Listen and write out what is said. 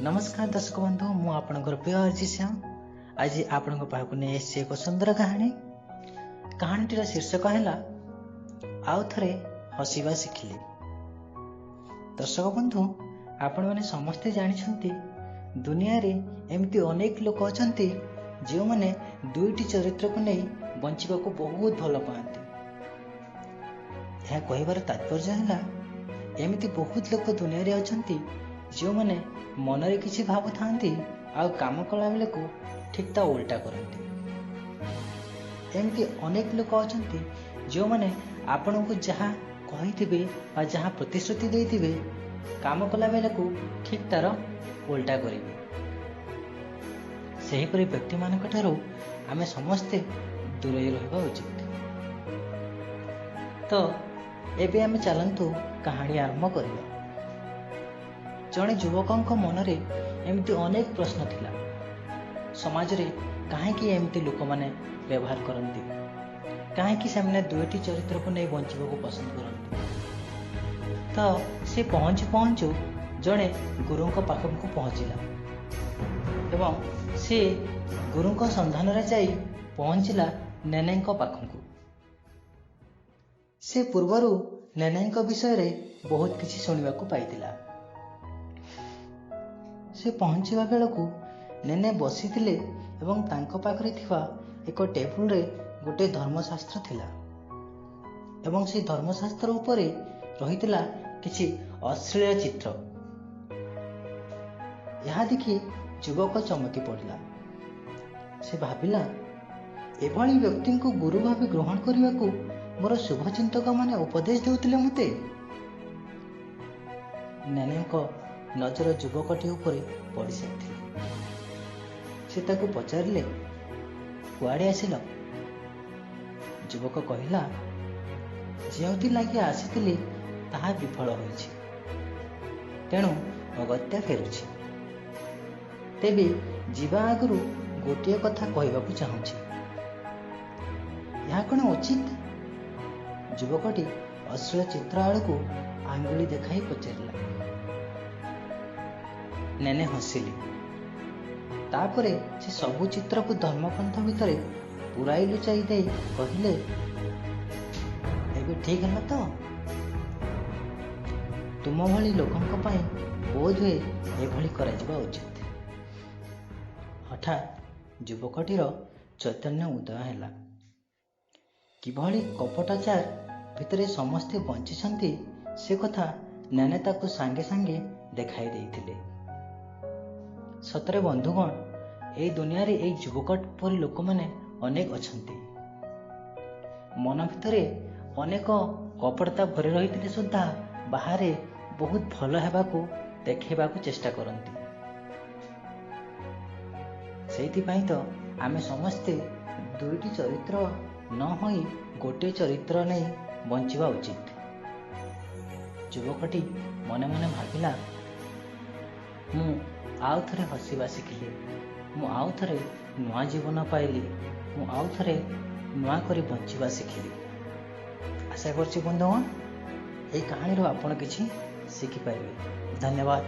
नमस्कार दर्शक बंधु मु आपणकर प्रिय अर्जी श्याम आज आपण पाखु नहीं आसी एक सुंदर कहानीटीर शीर्षक है आउ थे हसवा शिखिले। दर्शक बंधु आपण मैंने समस्ते जानते दुनिया रे एमती अनेक लोक अच्छा जो मैंने दुईटी चरित्र को नहीं बंचा बहुत भल पाती। यह कहबार तात्पर्य है एमती बहुत लोक दुनिया रे अच्छा जो मैंने मनरे किसी भाव था आ काम कला बेले को ठीक ता उल्टा करती। एमती अनेक लोक अच्छा जो मैंने आपण को जहाँ कही जहाँ प्रतिश्रुति देते काम कला बेले को ठीक तार उल्टा करेंगे। सेहीपरि व्यक्ति मानक ठारू आमे समस्ते दूरे रहिबा उचित। तो एबे आमे चलंतु कहानी आरंभ करिया। जड़े युवक मनरे एमती अनेक प्रश्न थिला। समाज रे काहेकि एमती लोक माने व्यवहार करती, काहेकि से दुईटी चरित्र को नहीं बंचवा को पसंद करती। तो से पहुँचु जड़े गुरु पाखक को पहुँचला एवं से गुरु संधान रे जाई पहुँचला नेने पाखक। से पूर्वर नेने विषय रे बहुत किछि सुनिबा को पाइतिला। से पहुँचवा बेलू नेने बसी थिले एवं तांको पाखरे थिबा एक टेबुल रे गोटे धर्मशास्त्र थिला एवं से धर्मशास्त्र उपरे रहितिला किछि अश्लील चित्र। यह देखि युवक चमकी पड़िला। से भाविला एभली व्यक्ति को गुरु भाव ग्रहण करने को मोर शुभचिंतक माने उपदेश देउतिले मते। नेने नजर युवकटी उपरे पड़ी सारी। से ताको पचारिले कुआड़े आसिल। युवक कहला जेउथि लागि आसीथिली ताहा विफल होइछि, तेणु अगत्या फेरुछि। तेबे जीवा आगुरु गोटे कथा कहबाकू चाहूछि, यह कौन उचित? युवकटी अश्लील चित्र आड़ को आंगुली देखाई पचारिला। नेने हसिली। तापरे से सबु चित्र को धर्मपंथ भितर पुराई लुचाई दे कहले एबे ठीक है तो तुम भली लोकंक पई बोध हुए एभली करा जिबा उचित। हठात युवकटीर चैतन्य उदय हैला। किभली कपटाचार भितरे समस्ते बंचिछंती से कथा नेने ताको सांगे सांगे देखाई देइथिले। सतरे बंधुगण ए दुनिया रे ए युवक परि लोक माने अनेक अछंती। मन भितरे अनेक कपटता भरी रही सुधा बाहर बहुत भल हेबाकू देखेबाकू चेष्टा करती। सेइथिपाई तो आमे समस्ते दुईटी चरित्र न होई गोटे चरित्र नहीं बंचिबा उचित। युवकटी मने मने भाविला मु आउ थे हसवा शिखिली, मु आउ थे नुआ जीवन पाइली, मु आउ थे नुआ करी बंचिबा शिखिली। आशा करछि बंधुगण ए कहानी रो आपण किछि शिखि पाइबे। धन्यवाद।